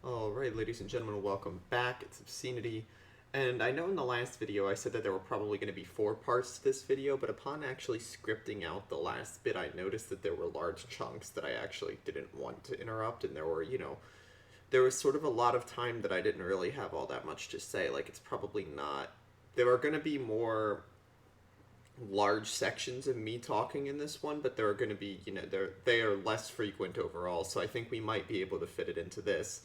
Alright, ladies and gentlemen, welcome back. It's Obscenity. And I know in the last video I said that there were probably going to be 4 parts to this video, but upon actually scripting out the last bit, I noticed that there were large chunks that I actually didn't want to interrupt, and there were, there was sort of a lot of time that I didn't really have all that much to say. Like, it's probably not... There are going to be more large sections of me talking in this one, but there are going to be, they are less frequent overall, so I think we might be able to fit it into this.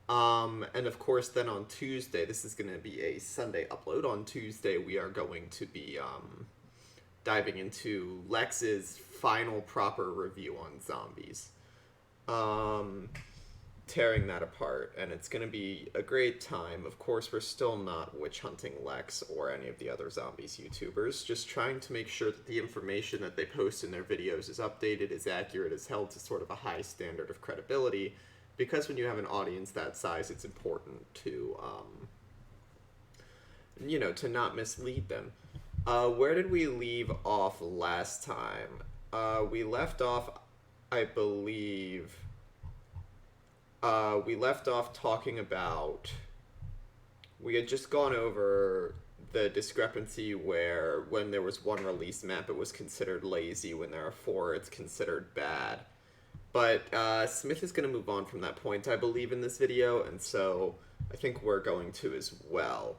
And of course, then on Tuesday, this is going to be a Sunday upload. On Tuesday, we are going to be diving into Lex's final proper review on zombies, tearing that apart, and it's going to be a great time. Of course, we're still not witch hunting Lex or any of the other zombies YouTubers, just trying to make sure that the information that they post in their videos is updated, is accurate, is held to sort of a high standard of credibility. Because when you have an audience that size, it's important to, to not mislead them. Where did we leave off last time? We left off, I believe, we left off talking about, we had just gone over the discrepancy where when there was one release map, it was considered lazy. When there are 4, it's considered bad. But Smith is going to move on from that point, I believe, in this video, and so I think we're going to as well.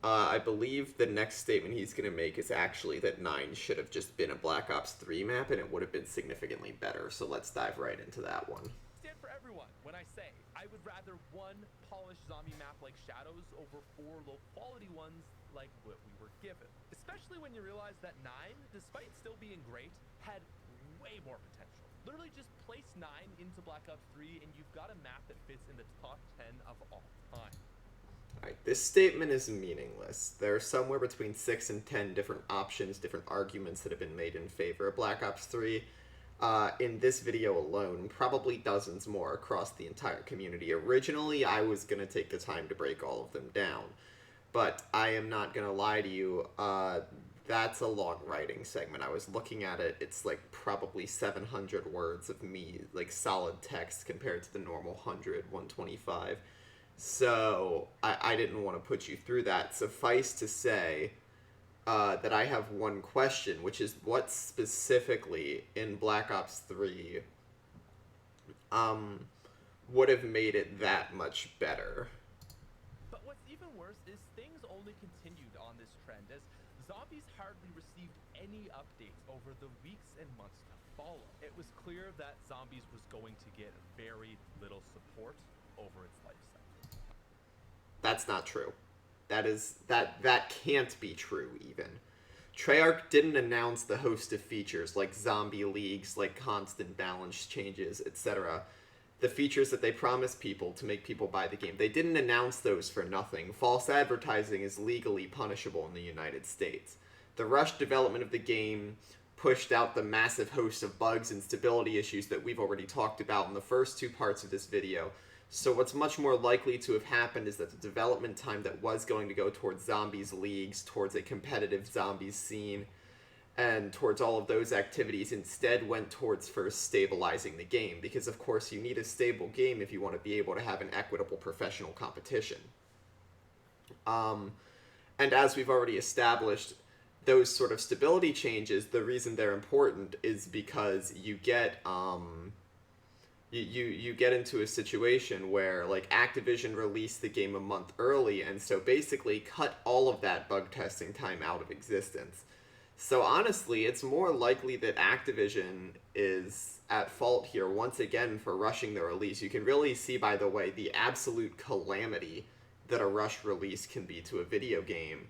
I believe the next statement he's going to make is actually that 9 should have just been a Black Ops 3 map, and it would have been significantly better, so let's dive right into that one. Stand for everyone when I say I would rather one polished zombie map like Shadows over 4 low-quality ones like what we were given. Especially when you realize that 9, despite still being great, had way more potential. Literally just place 9 into Black Ops 3 and you've got a map that fits in the top 10 of all time. Alright, this statement is meaningless. There are somewhere between 6 and 10 different options, different arguments that have been made in favor of Black Ops 3. In this video alone, probably dozens more across the entire community. Originally, I was going to take the time to break all of them down, but I am not going to lie to you, that's a long writing segment. I was looking at it, it's like probably 700 words of me, like solid text compared to the normal 100, 125. So I didn't want to put you through that. Suffice to say that I have one question, which is what specifically in Black Ops 3 would have made it that much better? But what's even worse is things only continued on this trend as zombies hardly received any updates over the weeks and months to follow. It was clear that zombies was going to get very little support over its life cycle. That's not true. That can't be true even. Treyarch didn't announce the host of features like zombie leagues, like constant balance changes, etc. The features that they promised people to make people buy the game. They didn't announce those for nothing. False advertising is legally punishable in the United States. The rushed development of the game pushed out the massive host of bugs and stability issues that we've already talked about in the first 2 parts of this video. So what's much more likely to have happened is that the development time that was going to go towards zombies leagues, towards a competitive zombies scene, and towards all of those activities instead went towards first stabilizing the game, because of course you need a stable game if you want to be able to have an equitable professional competition. And as we've already established, those sort of stability changes, the reason they're important is because you get you get into a situation where, like, Activision released the game a month early, and so basically cut all of that bug testing time out of existence. So honestly, it's more likely that Activision is at fault here once again for rushing the release. You can really see, by the way, the absolute calamity that a rushed release can be to a video game.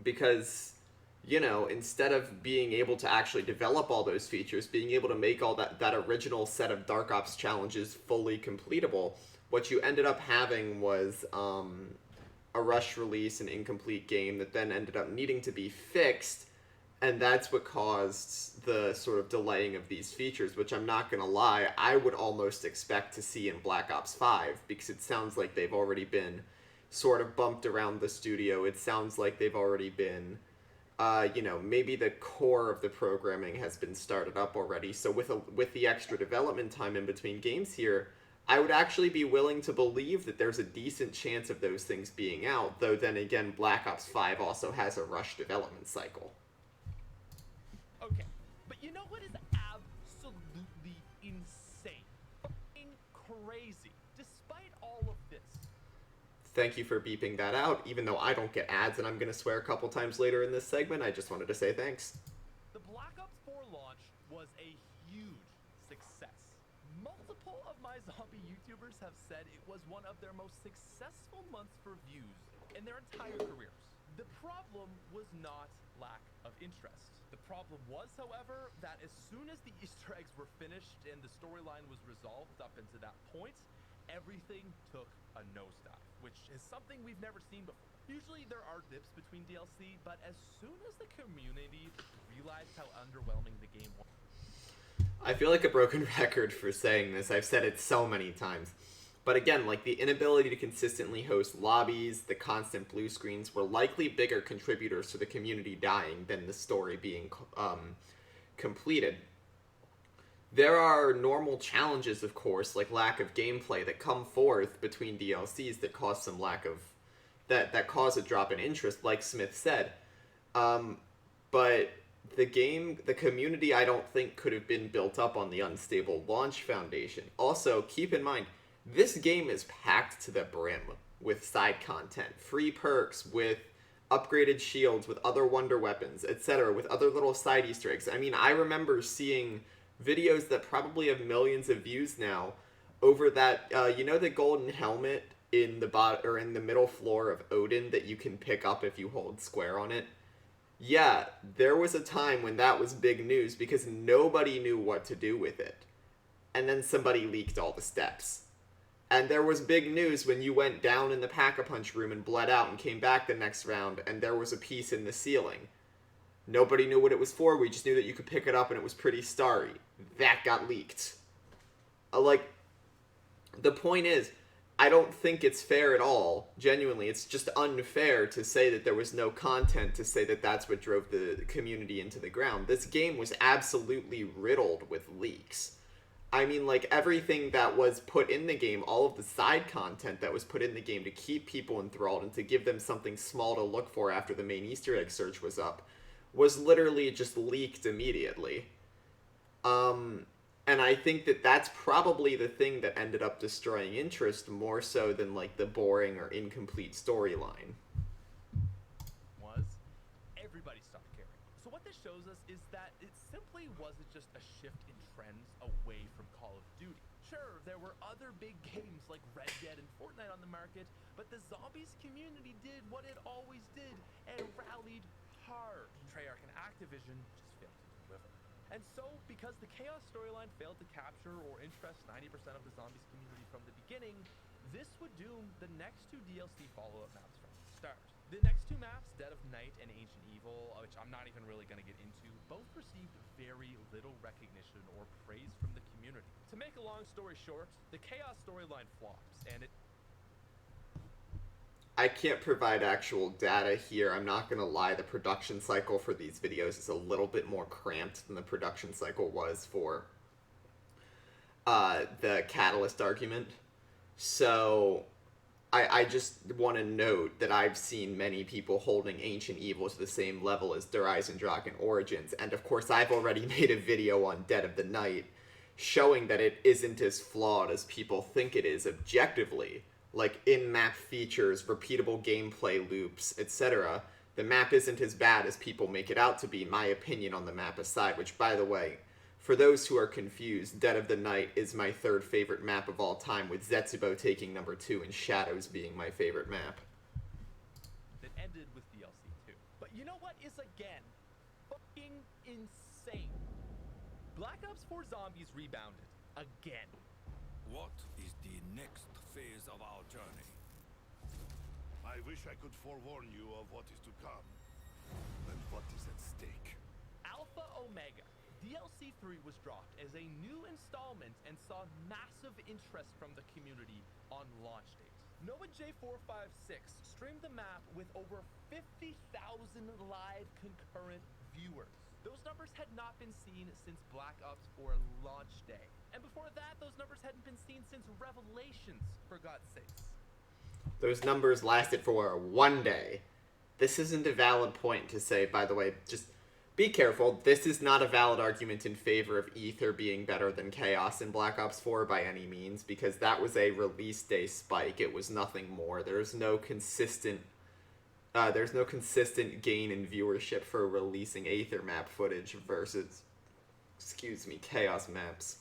Because, instead of being able to actually develop all those features, being able to make all that original set of Dark Ops challenges fully completable, what you ended up having was a rush release, an incomplete game that then ended up needing to be fixed, and that's what caused the sort of delaying of these features, which I'm not going to lie, I would almost expect to see in Black Ops 5, because it sounds like they've already been sort of bumped around the studio. It sounds like they've already been you know, maybe the core of the programming has been started up already. So with the extra development time in between games here, I would actually be willing to believe that there's a decent chance of those things being out. Though then again, Black Ops 5 also has a rush development cycle. Okay, but you know what is absolutely insane? Fucking crazy. Despite all of this, Thank you for beeping that out. Even though I don't get ads and I'm going to swear a couple times later in this segment, I just wanted to say thanks. the Black Ops 4 launch was a huge success. Multiple of my zombie YouTubers have said it was one of their most successful months for views in their entire careers. The problem was not lack of interest. The problem was, however, that as soon as the Easter eggs were finished and the storyline was resolved up into that point, everything took a nosedive, which is something we've never seen before. Usually there are dips between DLC, but as soon as the community realized how underwhelming the game was, I feel like a broken record for saying this. I've said it so many times. But again, like the inability to consistently host lobbies, the constant blue screens were likely bigger contributors to the community dying than the story being completed. There are normal challenges, of course, like lack of gameplay that come forth between DLCs that cause some lack of that cause a drop in interest, like Smith said. But the community, I don't think could have been built up on the unstable launch foundation. Also, keep in mind, this game is packed to the brim with side content, free perks, with upgraded shields, with other wonder weapons, etc., with other little side Easter eggs. I mean, I remember seeing videos that probably have millions of views now over that, you know, the golden helmet in the middle floor of Odin that you can pick up if you hold square on it? Yeah, there was a time when that was big news because nobody knew what to do with it. And then somebody leaked all the steps. And there was big news when you went down in the Pack-a-Punch room and bled out and came back the next round and there was a piece in the ceiling. Nobody knew what it was for, we just knew that you could pick it up and it was pretty starry. That got leaked. The point is, I don't think it's fair at all. Genuinely, it's just unfair to say that there was no content, to say that that's what drove the community into the ground. This game was absolutely riddled with leaks. I mean, like, everything that was put in the game, all of the side content that was put in the game to keep people enthralled and to give them something small to look for after the main Easter egg search was up, was literally just leaked immediately. And I think that that's probably the thing that ended up destroying interest more so than, like, the boring or incomplete storyline. everybody stopped caring. So what this shows us is that it simply wasn't just a shift in trends away from Call of Duty. Sure, there were other big games like Red Dead and Fortnite on the market, but the zombies community did what it always did and rallied hard. Treyarch and Activision just failed to deliver. And so, because the Chaos storyline failed to capture or interest 90% of the zombies community from the beginning, this would doom the next two DLC follow-up maps from the start. The next two maps, Dead of Night and Ancient Evil, which I'm not even really going to get into, both received very little recognition or praise from the community. To make a long story short, the Chaos storyline flops, and I can't provide actual data here. I'm not going to lie, the production cycle for these videos is a little bit more cramped than the production cycle was for the Catalyst argument. So I just want to note that I've seen many people holding Ancient Evil to the same level as Der Eisendrachen Origins, and of course I've already made a video on Dead of the Night showing that it isn't as flawed as people think it is objectively. Like, in-map features, repeatable gameplay loops, etc. The map isn't as bad as people make it out to be, my opinion on the map aside, which, by the way, for those who are confused, Dead of the Night is my third favorite map of all time, with Zetsubo taking number 2 and Shadows being my favorite map. that ended with DLC 2. But you know what is again fucking insane? Black Ops 4 Zombies rebounded again. What is the next phase of our journey? I wish I could forewarn you of what is to come, and what is at stake. Alpha Omega DLC 3 was dropped as a new installment and saw massive interest from the community on launch date. Noah J456 streamed the map with over 50,000 live concurrent viewers. Those numbers had not been seen since Black Ops 4 launch day. And before that, those numbers hadn't been seen since Revelations, for God's sakes. Those numbers lasted for 1 day. This isn't a valid point to say, by the way, just be careful. This is not a valid argument in favor of Ether being better than Chaos in Black Ops 4 by any means, because that was a release day spike. It was nothing more. There's no consistent gain in viewership for releasing Aether map footage versus, Chaos maps.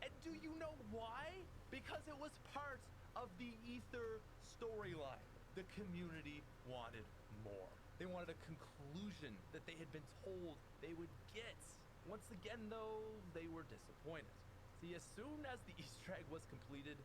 And do you know why? Because it was part of the Ether storyline. The community wanted more. They wanted a conclusion that they had been told they would get. Once again, though, they were disappointed. See, as soon as the Easter egg was completed,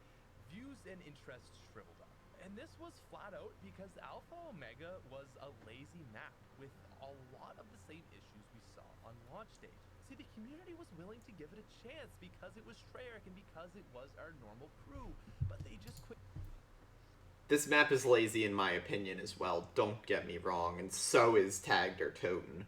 views and interest shriveled up. And this was flat out because Alpha Omega was a lazy map with a lot of the same issues we saw on launch day. See, the community was willing to give it a chance because it was Treyarch and because it was our normal crew, but they just quit. This map is lazy in my opinion as well, don't get me wrong, and so is Tagged or Toten.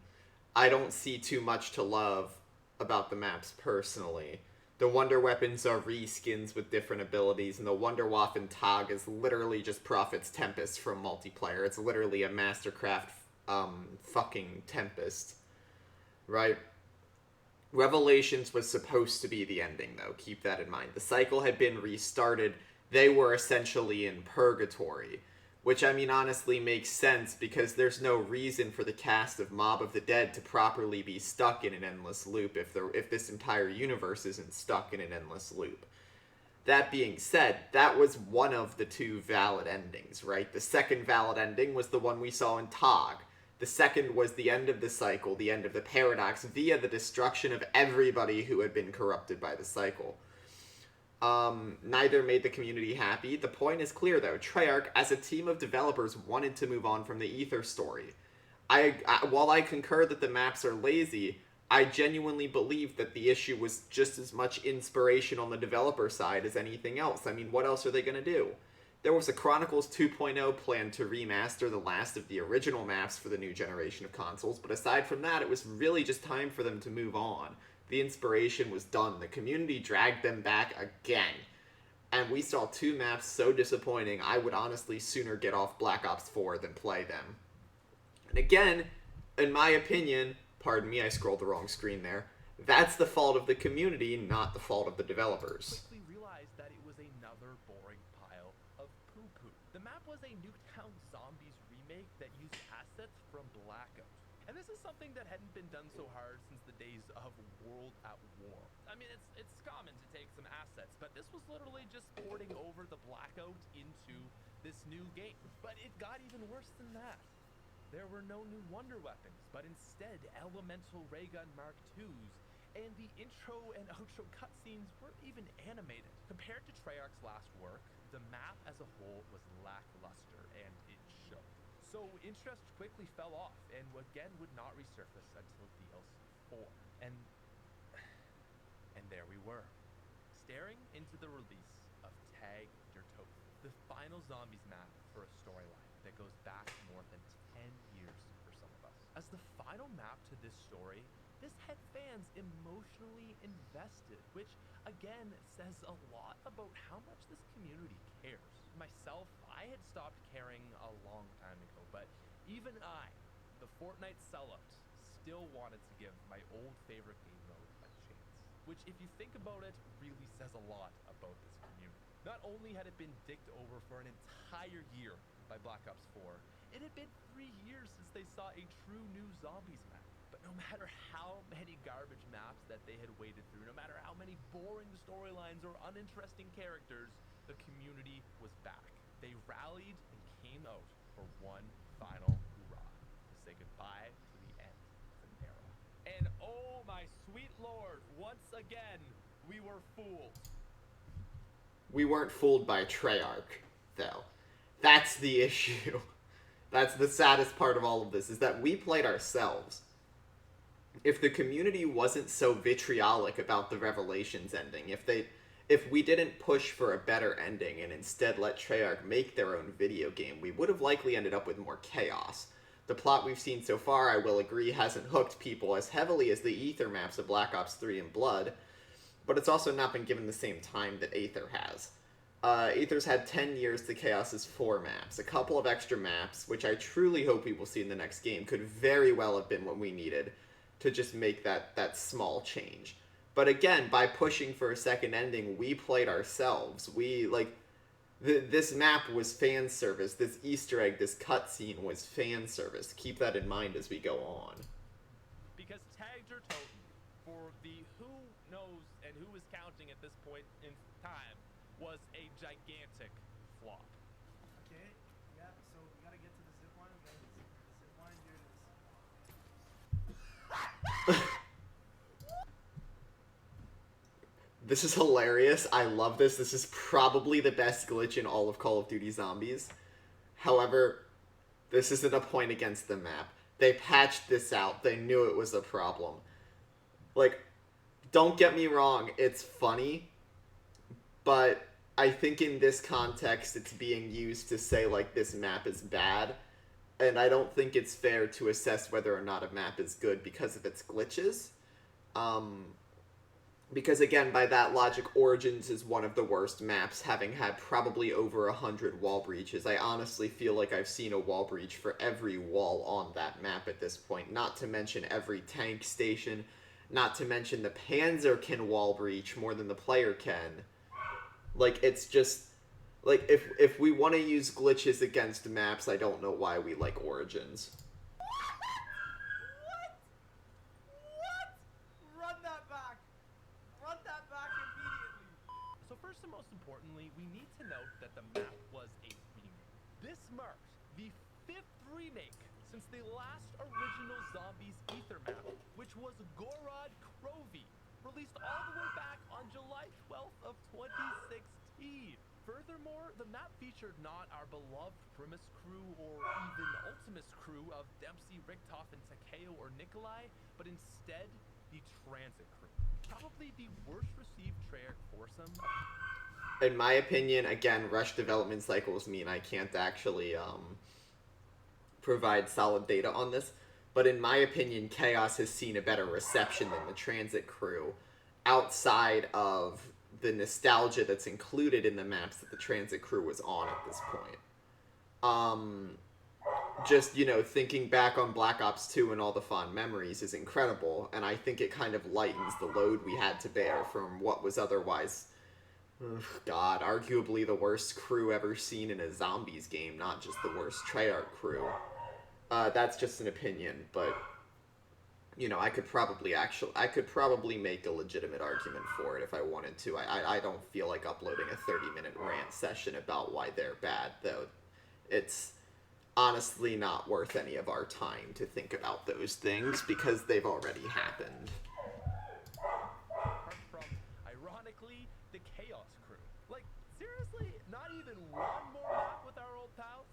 I don't see too much to love about the maps personally. The Wonder Weapons are reskins with different abilities, and the Wunderwaffen Tag is literally just Prophet's Tempest from multiplayer. It's literally a Mastercraft fucking Tempest. Right? Revelations was supposed to be the ending, though. Keep that in mind. The cycle had been restarted. They were essentially in purgatory. Which, I mean, honestly makes sense because there's no reason for the cast of Mob of the Dead to properly be stuck in an endless loop if this entire universe isn't stuck in an endless loop. That being said, that was one of the two valid endings, right? The second valid ending was the one we saw in Tog. The second was the end of the cycle, the end of the paradox, via the destruction of everybody who had been corrupted by the cycle. Neither made the community happy. The point is clear, though. Treyarch, as a team of developers, wanted to move on from the Ether story. While I concur that the maps are lazy, I genuinely believe that the issue was just as much inspiration on the developer side as anything else. I mean, what else are they going to do? There was a Chronicles 2.0 plan to remaster the last of the original maps for the new generation of consoles, but aside from that, it was really just time for them to move on. The inspiration was done. The community dragged them back again. And we saw two maps so disappointing, I would honestly sooner get off Black Ops 4 than play them. And again, in my opinion, pardon me, I scrolled the wrong screen there, that's the fault of the community, not the fault of the developers. Quickly realized that it was another boring pile of poo-poo. The map was a Nuketown Zombies remake that used assets from Blackout. And this is something that hadn't been done so hard since the days of World at War. I mean, it's common to take some assets, but this was literally just porting over the Blackout into this new game. But it got even worse than that. There were no new Wonder Weapons, but instead Elemental Raygun Mark IIs, and the intro and outro cutscenes weren't even animated. Compared to Treyarch's last work, the map as a whole was lackluster, and it showed. So interest quickly fell off, and again would not resurface until DLC 4. And there we were, staring into the release of Tag Your Token, the final Zombies map for a storyline that goes back more than 10 years for some of us. As the final map to this story, this had fans emotionally invested, which again says a lot about how much this community cares. Myself, I had stopped caring a long time ago, but even I, the Fortnite sellout, still wanted to give my old favorite game mode a chance. Which, if you think about it, really says a lot about this community. Not only had it been dicked over for an entire year by Black Ops 4, it had been 3 years since they saw a true new Zombies map. But no matter how many garbage maps that they had waded through, no matter how many boring storylines or uninteresting characters, the community was back. They rallied and came out for one final hurrah to say goodbye to the end of an era. And oh my sweet lord, once again, we were fooled. We weren't fooled by Treyarch, though. That's the issue. That's the saddest part of all of this, is that we played ourselves. If the community wasn't so vitriolic about the Revelations ending, if we didn't push for a better ending and instead let Treyarch make their own video game, we would have likely ended up with more chaos. The plot we've seen so far, I will agree, hasn't hooked people as heavily as the Aether maps of Black Ops 3 and Blood, but it's also not been given the same time that Aether has. Aether's had 10 years to Chaos's 4 maps. A couple of extra maps, which I truly hope we will see in the next game, could very well have been what we needed to just make that small change. But again, by pushing for a second ending, we played ourselves. This map was fan service. This Easter egg, this cutscene was fan service. Keep that in mind as we go on. Because tagged or totem, for the who knows and who is counting at this point in time, was a gigantic flop. Okay, yeah, so we gotta get to the zip line. We gotta get to the zip line. Here it is. This is hilarious. I love this. This is probably the best glitch in all of Call of Duty Zombies. However, this isn't a point against the map. They patched this out. They knew it was a problem. Like, don't get me wrong, it's funny, but I think in this context it's being used to say, like, this map is bad, and I don't think it's fair to assess whether or not a map is good because of its glitches. Because again, by that logic, Origins is one of the worst maps, having had probably over 100 wall breaches. I honestly feel like I've seen a wall breach for every wall on that map at this point, not to mention every tank station, not to mention the Panzer can wall breach more than the player can. Like, it's just, like, if we want to use glitches against maps, I don't know why we like Origins. Run that back! Run that back immediately! So first and most importantly, we need to note that the map was a remake. This marks the 5th remake since the last original Zombies Aether map, which was Gorod Krovi, released all the way back on July 12th of 2016. Furthermore, the map featured not our beloved Primus crew or even Ultimus crew of Dempsey, Richtoff, and Takeo or Nikolai, but instead the Transit crew. Probably the worst received Treyarch foursome. In my opinion, again, rush development cycles mean I can't actually provide solid data on this, but in my opinion, Chaos has seen a better reception than the Transit crew, outside of the nostalgia that's included in the maps that the Transit crew was on at this point. Just, you know, thinking back on Black Ops 2 and all the fond memories is incredible, and I think it kind of lightens the load we had to bear from what was otherwise, God, arguably the worst crew ever seen in a Zombies game, not just the worst Treyarch crew. That's just an opinion, but, you know, I could probably make a legitimate argument for it if I wanted to. I don't feel like uploading a 30-minute rant session about why they're bad, though. It's honestly not worth any of our time to think about those things because they've already happened. Apart from, ironically, the Chaos crew. Like, seriously, not even one more map with our old pals?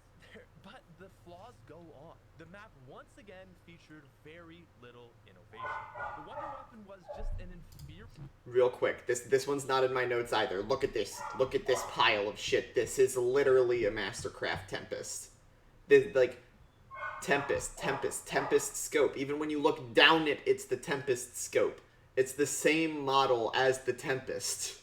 But the flaws go on. The map once again featured very little innovation. The Wonder Weapon was just an inferior... Real quick, this one's not in my notes either. Look at this. Look at this pile of shit. This is literally a Mastercraft Tempest. This, like, Tempest scope. Even when you look down it, it's the Tempest scope. It's the same model as the Tempest.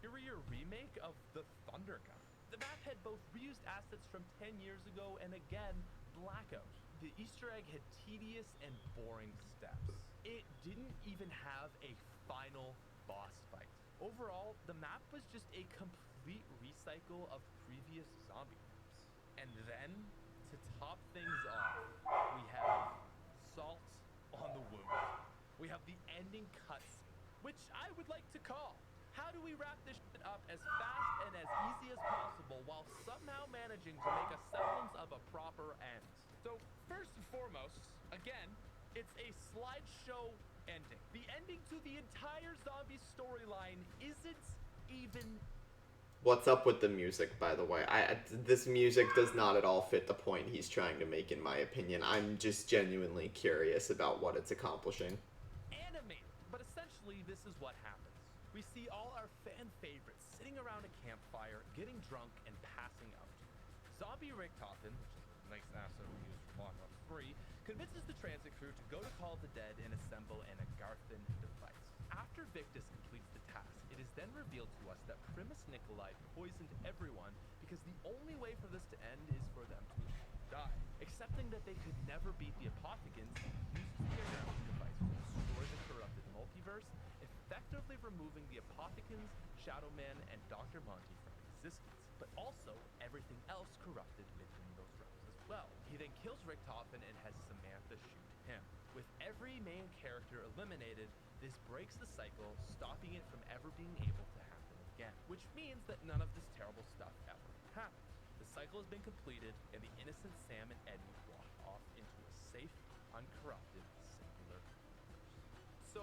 Superior remake of the Thunder Gun. The map had both reused assets from 10 years ago and again, Blackout. The Easter egg had tedious and boring steps. It didn't even have a final boss fight. Overall, the map was just a complete recycle of previous zombie maps. And then, to top things off, we have salt on the wound. We have the ending cutscene, which I would like to call, how do we wrap this shit up as fast and as easy as possible while somehow managing to make a semblance of a proper end? So, first and foremost, again, it's a slideshow ending. The ending to the entire zombie storyline isn't even... What's up with the music, by the way? This music does not at all fit the point he's trying to make, in my opinion. I'm just genuinely curious about what it's accomplishing. animated. But essentially, this is what happens. we see all our fan favorites sitting around a campfire, getting drunk and passing out. Zombie Richtofen, which is a nice asset we use for Modern Warfare 3, convinces the transit crew to go to Call of the Dead and assemble an Agarthan device. After Victus completes the task, it is then revealed to us that Primus Nikolai poisoned everyone because the only way for this to end is for them to die. Accepting that they could never beat the Apothecans, he uses the Agarthan device to destroy the corrupted multiverse, effectively removing the Apothecans, Shadow Man, and Dr. Monty from existence, but also everything else corrupted within those realms as well. He then kills Richtofen and has Samantha shoot him. With every main character eliminated, this breaks the cycle, stopping it from ever being able to happen again, which means that none of this terrible stuff ever happens. The cycle has been completed, and the innocent Sam and Eddie walk off into a safe, uncorrupted, singular universe. So,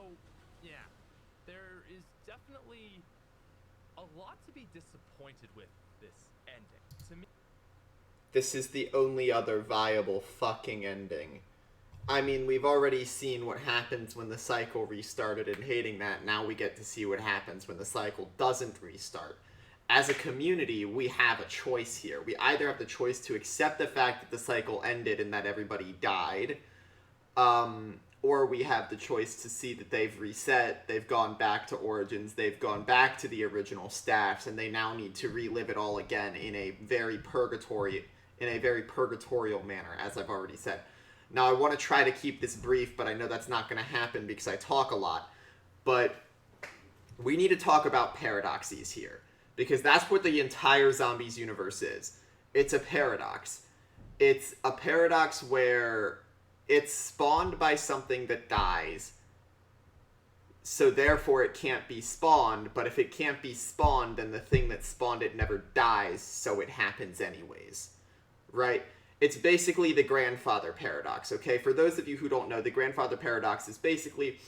yeah, there is definitely a lot to be disappointed with this ending. To me, This is the only other viable fucking ending. I mean, we've already seen what happens when the cycle restarted and hating that. Now we get to see what happens when the cycle doesn't restart. As a community, we have a choice here. We either have the choice to accept the fact that the cycle ended and that everybody died, or we have the choice to see that they've reset, they've gone back to Origins, they've gone back to the original staffs, and they now need to relive it all again in a very purgatorial manner, as I've already said. Now, I want to try to keep this brief, but I know that's not going to happen because I talk a lot. But we need to talk about paradoxes here, because that's what the entire Zombies universe is. It's a paradox. It's a paradox where it's spawned by something that dies, so therefore it can't be spawned, but if it can't be spawned, then the thing that spawned it never dies, so it happens anyways. Right? It's basically the grandfather paradox, okay? For those of you who don't know, the grandfather paradox is basically,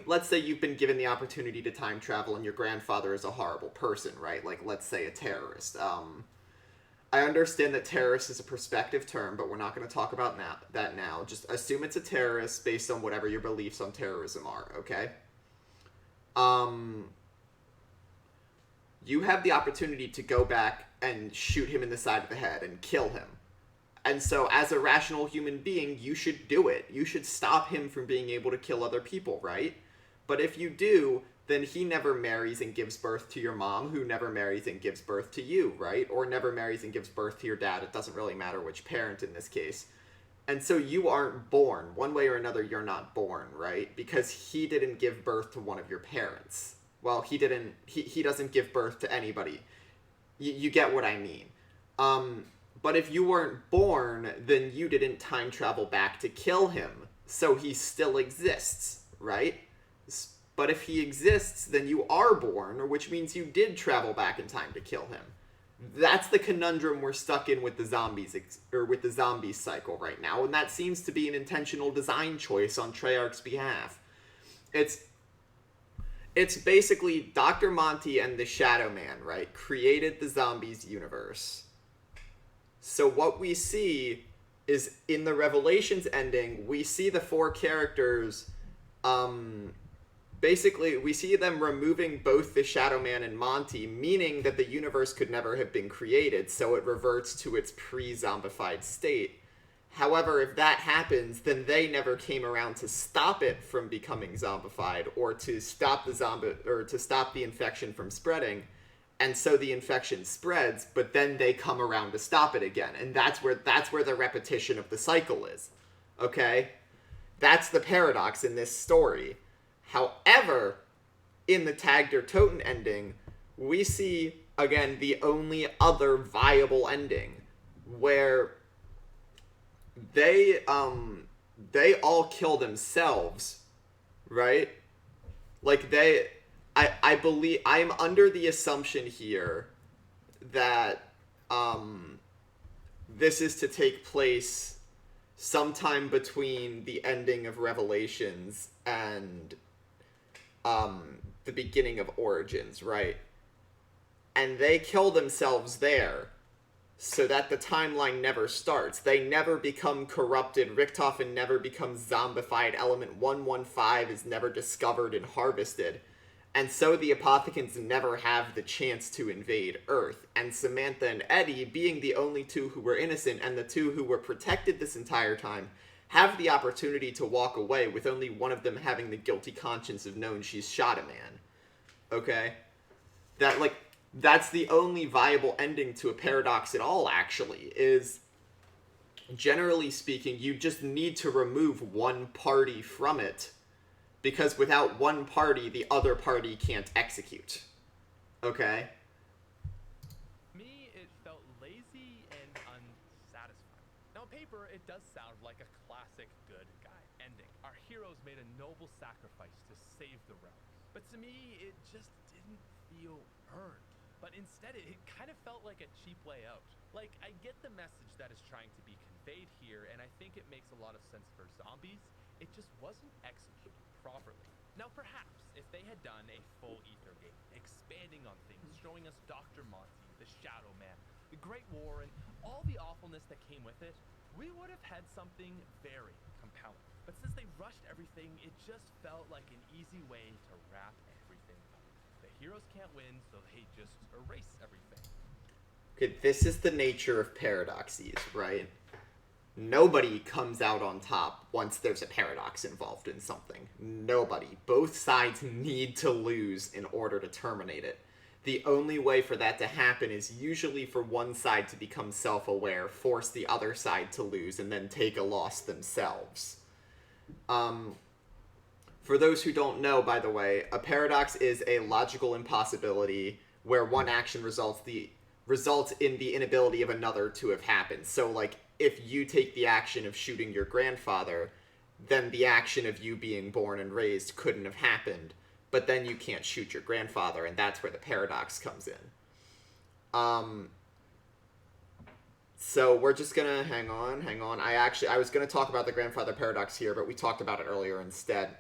let's say you've been given the opportunity to time travel and your grandfather is a horrible person, right? Like, let's say a terrorist. I understand that terrorist is a perspective term, but we're not going to talk about that now. Just assume it's a terrorist based on whatever your beliefs on terrorism are, okay? You have the opportunity to go back and shoot him in the side of the head and kill him. And so, as a rational human being, you should do it. You should stop him from being able to kill other people, right? But if you do, then he never marries and gives birth to your mom, who never marries and gives birth to you, right? Or never marries and gives birth to your dad. It doesn't really matter which parent in this case. And so you aren't born. One way or another, you're not born, right? Because he didn't give birth to one of your parents. Well, he doesn't give birth to anybody. You get what I mean. But if you weren't born, then you didn't time travel back to kill him. So he still exists, right? But if he exists, then you are born, which means you did travel back in time to kill him. That's the conundrum we're stuck in with the zombies, or with the zombies cycle right now, and that seems to be an intentional design choice on Treyarch's behalf. It's basically Dr. Monty and the Shadow Man, right, created the zombies universe. So what we see is, in the Revelations ending, we see the four characters, basically, we see them removing both the Shadow Man and Monty, meaning that the universe could never have been created, so it reverts to its pre-zombified state. However, if that happens, then they never came around to stop it from becoming zombified, or to stop the infection from spreading. And so the infection spreads, but then they come around to stop it again. And that's where the repetition of the cycle is. Okay? That's the paradox in this story. However, in the Tag der Toten ending, we see, again, the only other viable ending, where they all kill themselves, right? Like, I believe, I'm under the assumption here that this is to take place sometime between the ending of Revelations and the beginning of Origins, right? And they kill themselves there, so that the timeline never starts. They never become corrupted. Richtofen never becomes zombified. Element 115 is never discovered and harvested. And so the Apothicons never have the chance to invade Earth. And Samantha and Eddie, being the only two who were innocent and the two who were protected this entire time, have the opportunity to walk away with only one of them having the guilty conscience of knowing she's shot a man. Okay? That's the only viable ending to a paradox at all, actually, is, generally speaking, you just need to remove one party from it, because without one party, the other party can't execute. Okay? Me, it felt lazy and unsatisfying. Now, on paper, it does sound like a classic good guy ending. Our heroes made a noble sacrifice to save the realm. But to me, it just didn't feel earned. But instead, it kind of felt like a cheap way out. Like, I get the message that is trying to be conveyed here, and I think it makes a lot of sense for zombies. It just wasn't executed properly. Now, perhaps, if they had done a full Ether game, expanding on things, showing us Dr. Monty, the Shadow Man, the Great War, and all the awfulness that came with it, we would have had something very compelling. But since they rushed everything, it just felt like an easy way to wrap everything up. The heroes can't win, so they just erase everything. Okay, this is the nature of paradoxes, right? Nobody comes out on top once there's a paradox involved in something. Nobody. Both sides need to lose in order to terminate it. The only way for that to happen is usually for one side to become self-aware, force the other side to lose, and then take a loss themselves. For those who don't know, by the way, a paradox is a logical impossibility where one action results in the inability of another to have happened. So, like, if you take the action of shooting your grandfather, then the action of you being born and raised couldn't have happened. But then you can't shoot your grandfather, and that's where the paradox comes in. So we're just gonna hang on. I was gonna talk about the grandfather paradox here, but we talked about it earlier instead.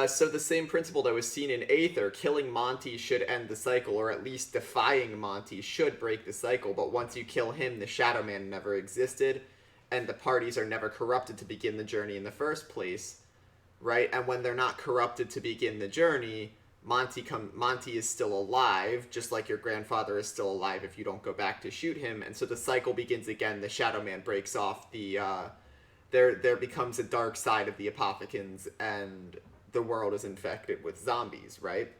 So the same principle that was seen in Aether, killing Monty should end the cycle, or at least defying Monty should break the cycle, but once you kill him, the Shadow Man never existed, and the parties are never corrupted to begin the journey in the first place, right? And when they're not corrupted to begin the journey, Monty is still alive, just like your grandfather is still alive if you don't go back to shoot him, and so the cycle begins again, the Shadow Man breaks off, there becomes a dark side of the Apothicons, and the world is infected with zombies, right?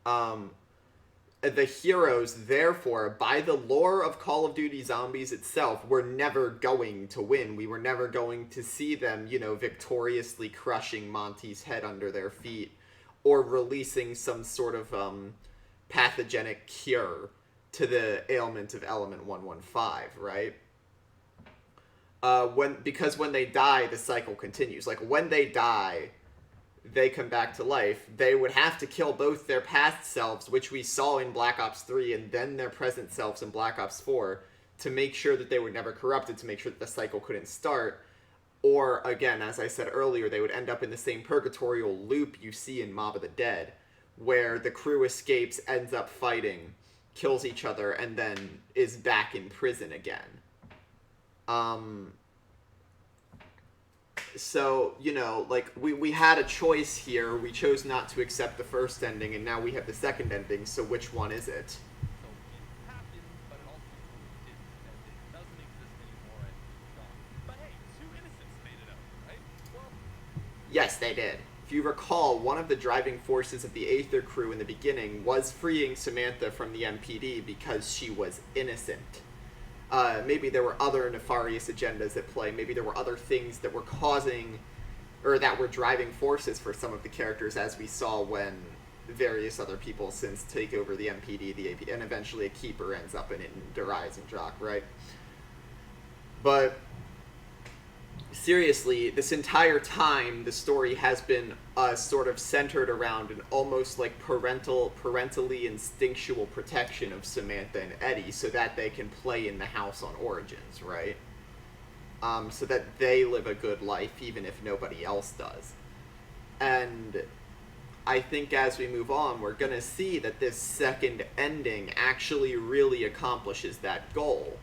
The heroes, therefore, by the lore of Call of Duty Zombies itself, were never going to win. We were never going to see them, victoriously crushing Monty's head under their feet, or releasing some sort of pathogenic cure to the ailment of Element 115, right? Because when they die, the cycle continues. Like, when they die, they come back to life, they would have to kill both their past selves, which we saw in Black Ops 3, and then their present selves in Black Ops 4, to make sure that they were never corrupted, to make sure that the cycle couldn't start. Or, again, as I said earlier, they would end up in the same purgatorial loop you see in Mob of the Dead, where the crew escapes, ends up fighting, kills each other, and then is back in prison again. So, we had a choice here. We chose not to accept the first ending, and now we have the second ending, so which one is it? So it happened, but it also didn't, and it doesn't exist anymore, and it's gone. But hey, two innocents made it out, right? Well, Yes, they did. If you recall, one of the driving forces of the Aether crew in the beginning was freeing Samantha from the MPD because she was innocent. Maybe there were other nefarious agendas at play. Maybe there were other things that were causing, or that were driving forces for some of the characters, as we saw when various other people since take over the MPD, the AP, and eventually a Keeper ends up in it, and Derize and Jock, right? But seriously, this entire time, the story has been sort of centered around an almost like parentally instinctual protection of Samantha and Eddie, so that they can play in the house on Origins, right? So that they live a good life, even if nobody else does. And I think as we move on, we're gonna see that this second ending actually really accomplishes that goal.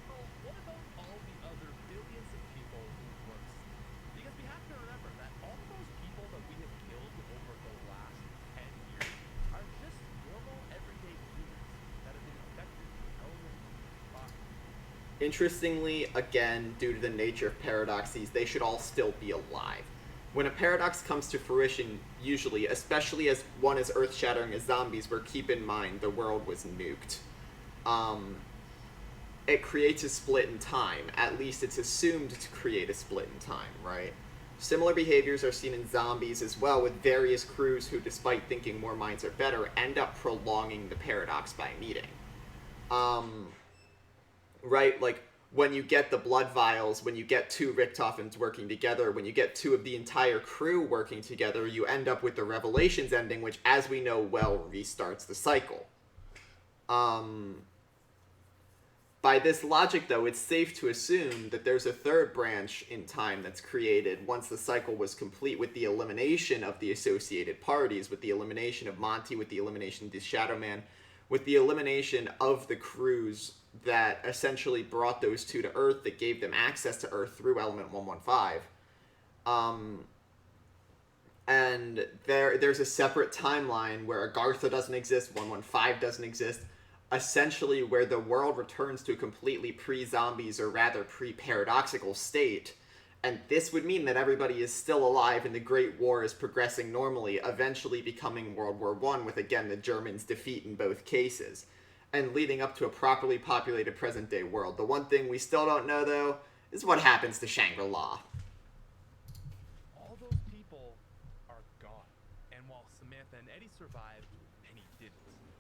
well, what about all the other billions of people who were asleep? Because we have to remember that all those people that we have Interestingly, again, due to the nature of paradoxes, they should all still be alive. When a paradox comes to fruition, usually, especially as one as earth-shattering as zombies, where keep in mind the world was nuked, it creates a split in time. At least it's assumed to create a split in time, right? Similar behaviors are seen in zombies as well, with various crews who, despite thinking more minds are better, end up prolonging the paradox by meeting. Right? Like, when you get the blood vials, when you get two Richtophens working together, when you get two of the entire crew working together, you end up with the Revelations ending, which, as we know well, restarts the cycle. By this logic, though, it's safe to assume that there's a third branch in time that's created once the cycle was complete, with the elimination of the associated parties, with the elimination of Monty, with the elimination of the Shadow Man, with the elimination of the crews that essentially brought those two to Earth, that gave them access to Earth through Element 115. And there's a separate timeline where Agartha doesn't exist, 115 doesn't exist, essentially where the world returns to a completely pre-zombies, or rather pre-paradoxical state. And this would mean that everybody is still alive and the Great War is progressing normally, eventually becoming World War I, with, again, the Germans' defeat in both cases, and leading up to a properly populated present-day world. The one thing we still don't know, though, is what happens to Shangri-La. All those people are gone. And while Samantha and Eddie survived, many didn't.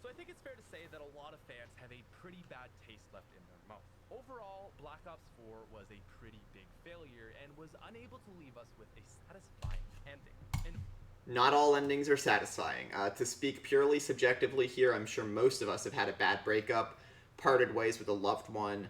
So I think it's fair to say that a lot of fans have a pretty bad taste left in their mouth. Overall, Black Ops 4 was a pretty big failure and was unable to leave us with a satisfying ending. And not all endings are satisfying. To speak purely subjectively here, I'm sure most of us have had a bad breakup, parted ways with a loved one,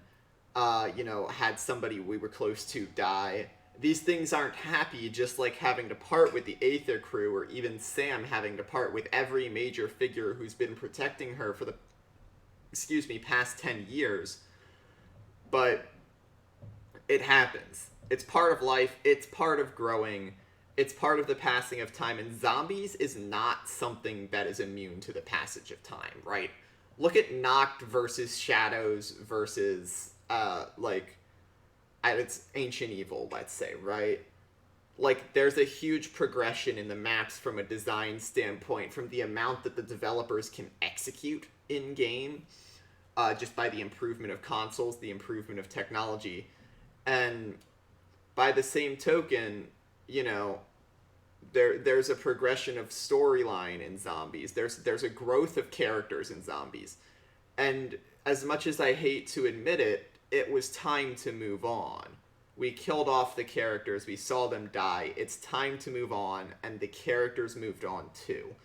had somebody we were close to die. These things aren't happy, just like having to part with the Aether crew, or even Sam having to part with every major figure who's been protecting her for the, past 10 years. But it happens. It's part of life, it's part of growing, it's part of the passing of time, and zombies is not something that is immune to the passage of time, right? Look at Noct versus Shadows versus, it's Ancient Evil, let's say, right? Like, there's a huge progression in the maps from a design standpoint, from the amount that the developers can execute in-game, just by the improvement of consoles, the improvement of technology. And by the same token, there's a progression of storyline in zombies. There's a growth of characters in zombies. And as much as I hate to admit it, it was time to move on. We killed off the characters, we saw them die, it's time to move on, and the characters moved on too.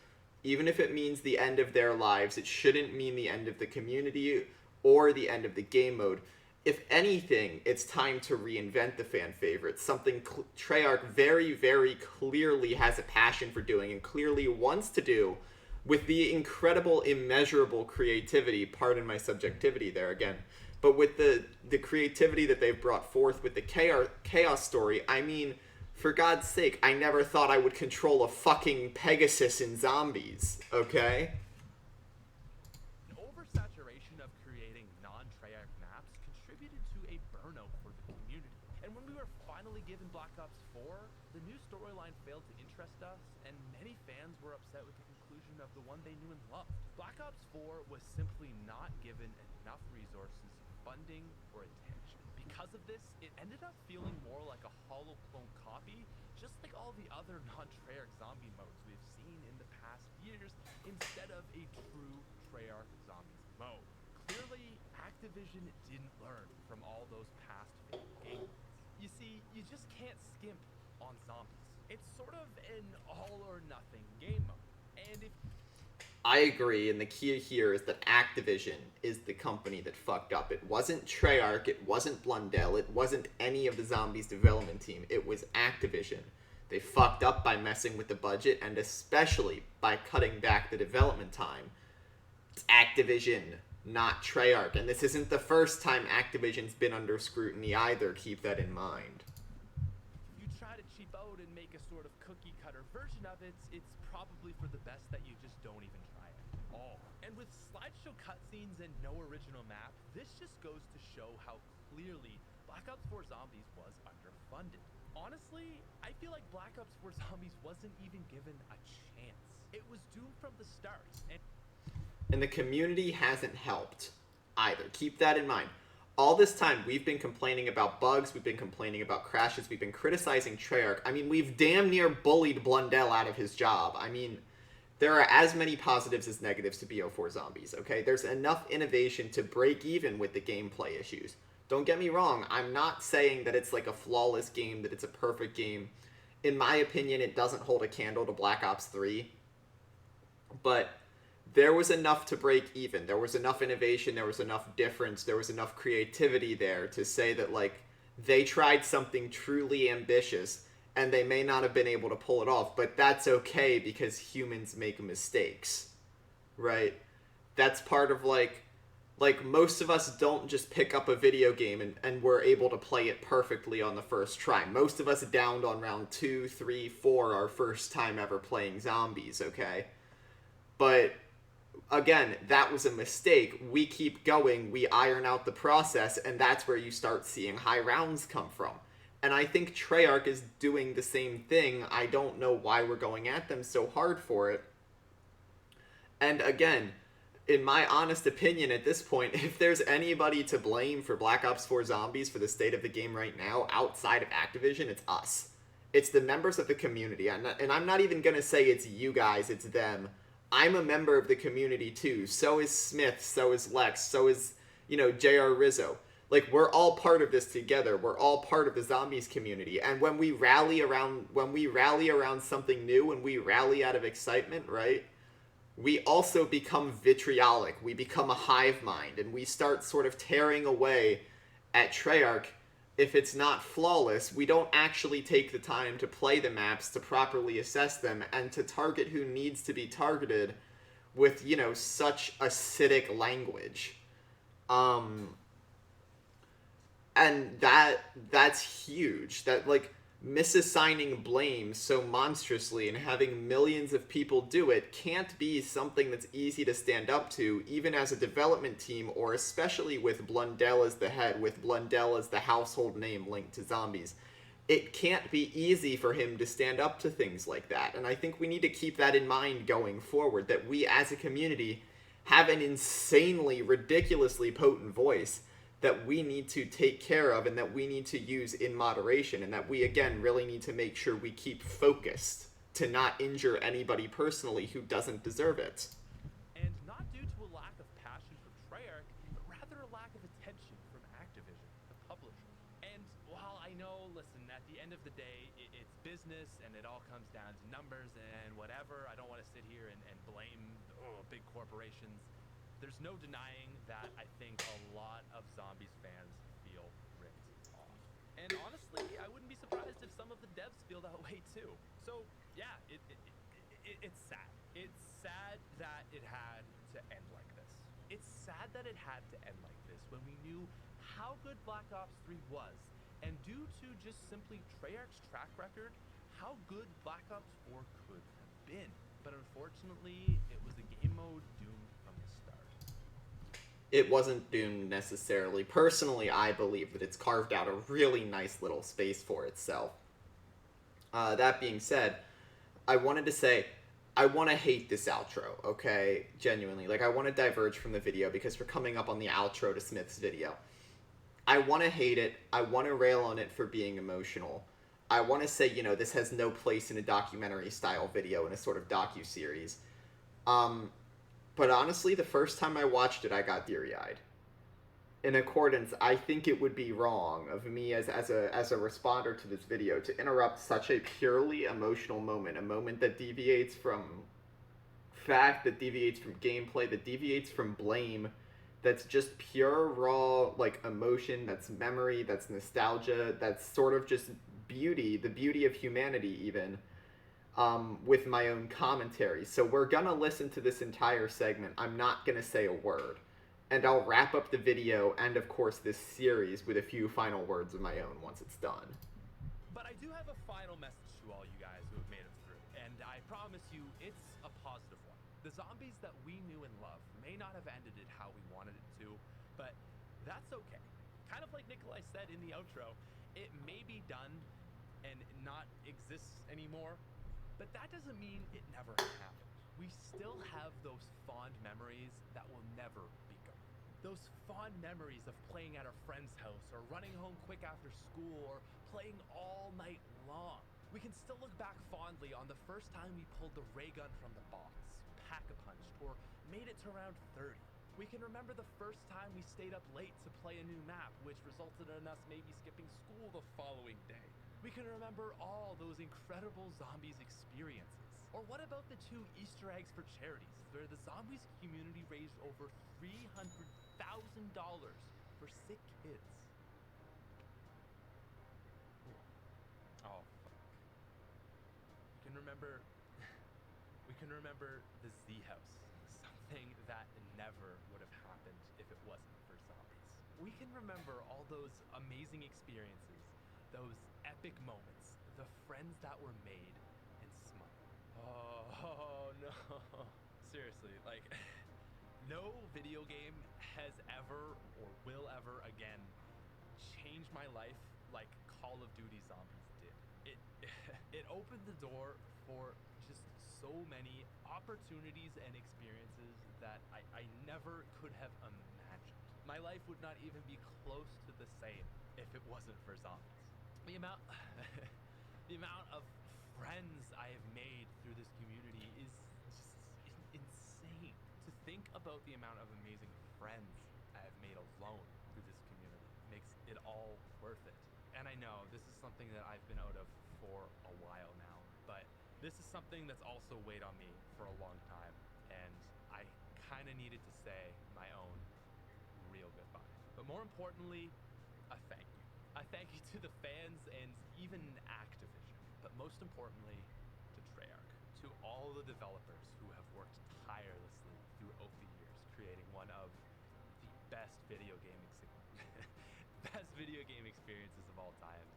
Even if it means the end of their lives, it shouldn't mean the end of the community or the end of the game mode. If anything, it's time to reinvent the fan favorites, something Treyarch very, very clearly has a passion for doing and clearly wants to do, with the incredible, immeasurable creativity, pardon my subjectivity there again, but with the creativity that they've brought forth with the chaos story. I mean, for God's sake, I never thought I would control a fucking Pegasus in zombies, okay? an oversaturation of creating non-Treyarch maps contributed to a burnout for the community. And when we were finally given Black Ops 4, the new storyline failed to interest us, and many fans were upset with the conclusion of the one they knew and loved. Black Ops 4 was simply not given enough resources, funding, or attention. Because of this, it ended up feeling more like a hollow clone copy, just like all the other non-Treyarch zombie modes we've seen in the past years, instead of a true Treyarch zombies mode. Clearly, Activision didn't learn from all those past failed games. You see, you just can't skimp on zombies. It's sort of an all-or-nothing game mode. And if I agree, and the key here is that Activision is the company that fucked up. It wasn't Treyarch, it wasn't Blundell, it wasn't any of the Zombies development team. It was Activision. They fucked up by messing with the budget, and especially by cutting back the development time. It's Activision, not Treyarch, and this isn't the first time Activision's been under scrutiny either, keep that in mind. you try to cheap out and make a sort of cookie-cutter version of it, it's probably for the best that you just don't even try it at all. And with slideshow cutscenes and no original map, this just goes to show how clearly Black Ops 4 Zombies was underfunded. Honestly, I feel like Black Ops 4 Zombies wasn't even given a chance. It was doomed from the start. And the community hasn't helped either. Keep that in mind. All this time, we've been complaining about bugs, we've been complaining about crashes, we've been criticizing Treyarch. I mean, we've damn near bullied Blundell out of his job. I mean, there are as many positives as negatives to BO4 Zombies, okay? There's enough innovation to break even with the gameplay issues. Don't get me wrong, I'm not saying that it's like a flawless game, that it's a perfect game. In my opinion, it doesn't hold a candle to Black Ops 3. But there was enough to break even. There was enough innovation, there was enough difference, there was enough creativity there to say that, like, they tried something truly ambitious, and they may not have been able to pull it off, but that's okay because humans make mistakes, right? That's part of, like most of us don't just pick up a video game and we're able to play it perfectly on the first try. Most of us downed on round 2, 3, 4 our first time ever playing zombies, okay? But again, that was a mistake. We keep going, we iron out the process, and that's where you start seeing high rounds come from. And I think Treyarch is doing the same thing. I don't know why we're going at them so hard for it. And again, in my honest opinion at this point, if there's anybody to blame for Black Ops 4 Zombies for the state of the game right now, outside of Activision, it's us. It's the members of the community. And I'm not even going to say it's you guys, it's them. I'm a member of the community too. So is Smith, so is Lex, so is, J.R. Rizzo. Like, we're all part of this together. We're all part of the Zombies community. And when we rally around something new, when we rally out of excitement, right? We also become vitriolic. We become a hive mind, and we start sort of tearing away at Treyarch. If it's not flawless, we don't actually take the time to play the maps, to properly assess them, and to target who needs to be targeted with, such acidic language. And that's huge. That, like, misassigning blame so monstrously and having millions of people do it can't be something that's easy to stand up to, even as a development team, or especially with Blundell as the head, with Blundell as the household name linked to zombies. It can't be easy for him to stand up to things like that, and I think we need to keep that in mind going forward, that we as a community have an insanely, ridiculously potent voice that we need to take care of and that we need to use in moderation, and that we, again, really need to make sure we keep focused to not injure anybody personally who doesn't deserve it. And not due to a lack of passion for Treyarch, but rather a lack of attention from Activision, the publisher. And while I know, listen, at the end of the day, it's business and it all comes down to numbers and whatever, I don't want to sit here and blame big corporations. There's no denying that I think a lot of Zombies fans feel ripped off. And honestly, I wouldn't be surprised if some of the devs feel that way too. So yeah, it's sad. It's sad that it had to end like this. It's sad that it had to end like this when we knew how good Black Ops 3 was, and due to just simply Treyarch's track record, how good Black Ops 4 could have been. But unfortunately, it was a game mode doomed from the start. It wasn't doomed necessarily. Personally, I believe that it's carved out a really nice little space for itself. That being said, I wanted to say, I want to hate this outro, okay? Genuinely. Like, I want to diverge from the video because we're coming up on the outro to Smith's video. I want to hate it. I want to rail on it for being emotional. I want to say, this has no place in a documentary-style video, in a sort of docu-series. But honestly, the first time I watched it, I got teary-eyed. In accordance, I think it would be wrong of me as a responder to this video to interrupt such a purely emotional moment, a moment that deviates from fact, that deviates from gameplay, that deviates from blame, that's just pure, raw, like, emotion, that's memory, that's nostalgia, that's sort of just beauty, the beauty of humanity even, with my own commentary. So we're gonna listen to this entire segment. I'm not gonna say a word. And I'll wrap up the video and, of course, this series with a few final words of my own once it's done. But I do have a final message to all you guys who have made it through, and I promise you, it's a positive one. The zombies that we knew and loved may not have ended it how we wanted it to, but that's okay. Kind of like Nikolai said in the outro, it may be done and not exists anymore, but that doesn't mean it never happened. We still have those fond memories that will never be gone. Those fond memories of playing at our friend's house, or running home quick after school, or playing all night long. We can still look back fondly on the first time we pulled the ray gun from the box, pack-a-punched, or made it to round 30. We can remember the first time we stayed up late to play a new map, which resulted in us maybe skipping school the following day. We can remember all those incredible Zombies experiences. Or what about the 2 Easter eggs for charities, where the Zombies community raised over $300,000 for sick kids? Oh, fuck. We can remember the Z House, something that never would have happened if it wasn't for zombies. We can remember all those amazing experiences, those epic moments, the friends that were made, and smile. Oh no. Seriously, like, no video game has ever or will ever again change my life like Call of Duty Zombies did. It opened the door for just so many opportunities and experiences that I never could have imagined. My life would not even be close to the same if it wasn't for zombies. The amount the amount of friends I have made through this community is just insane. To think about the amount of amazing friends I have made alone through this community makes it all worth it. And I know this is something that I've been out of for a while now, but this is something that's also weighed on me for a long time, and I kind of needed to say my own real goodbye. But more importantly, a thank you. A thank you to the fans and even Activision, but most importantly, to Treyarch, to all the developers who have worked tirelessly throughout the years, creating one of the best video game experiences of all time.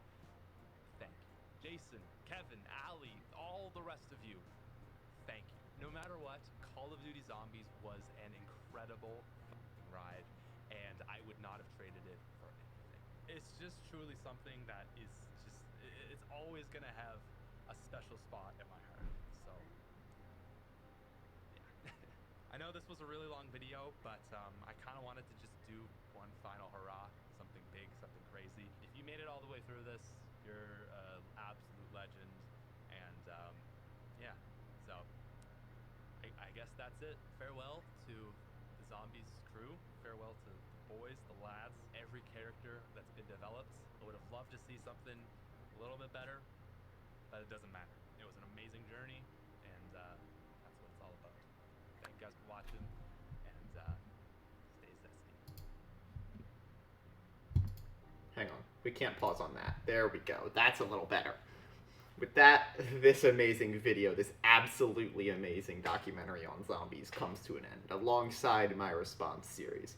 Thank you. Jason, Kevin, Ali, all the rest of you, thank you. No matter what, Call of Duty Zombies was an incredible fucking ride, and I would not have traded it for anything. It's just truly something that is just, it's always gonna have a special spot in my heart. So, yeah. I know this was a really long video, but I kind of wanted to just do one final hurrah, something big, something crazy. If you made it all the way through this, you're an absolute legend, and yeah, so I guess that's it. Farewell to the Zombies crew, farewell to the boys, the lads, every character that's been developed. I would have loved to see something a little bit better, but it doesn't matter. It was an amazing journey, and that's what it's all about. Thank you guys for watching, and stay zesty. Hang on. We can't pause on that. There we go. That's a little better. With that, this amazing video, this absolutely amazing documentary on zombies comes to an end, alongside my response series.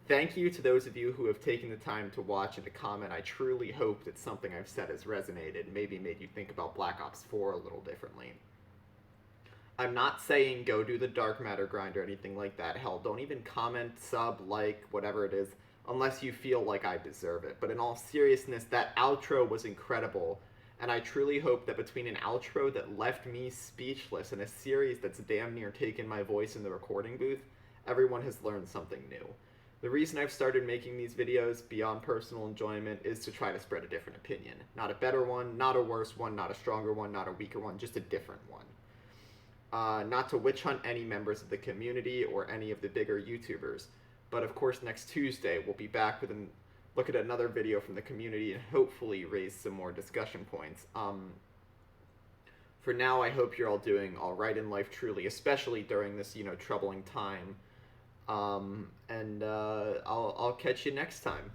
Thank you to those of you who have taken the time to watch and to comment. I truly hope that something I've said has resonated, maybe made you think about Black Ops 4 a little differently. I'm not saying go do the dark matter grind or anything like that. Hell, don't even comment, sub, like, whatever it is, unless you feel like I deserve it. But in all seriousness, that outro was incredible, and I truly hope that between an outro that left me speechless and a series that's damn near taken my voice in the recording booth, everyone has learned something new. The reason I've started making these videos, beyond personal enjoyment, is to try to spread a different opinion. Not a better one, not a worse one, not a stronger one, not a weaker one, just a different one. Not to witch hunt any members of the community or any of the bigger YouTubers. But of course, next Tuesday, we'll be back with a look at another video from the community and hopefully raise some more discussion points. For now, I hope you're all doing all right in life, truly, especially during this, troubling time. I'll catch you next time.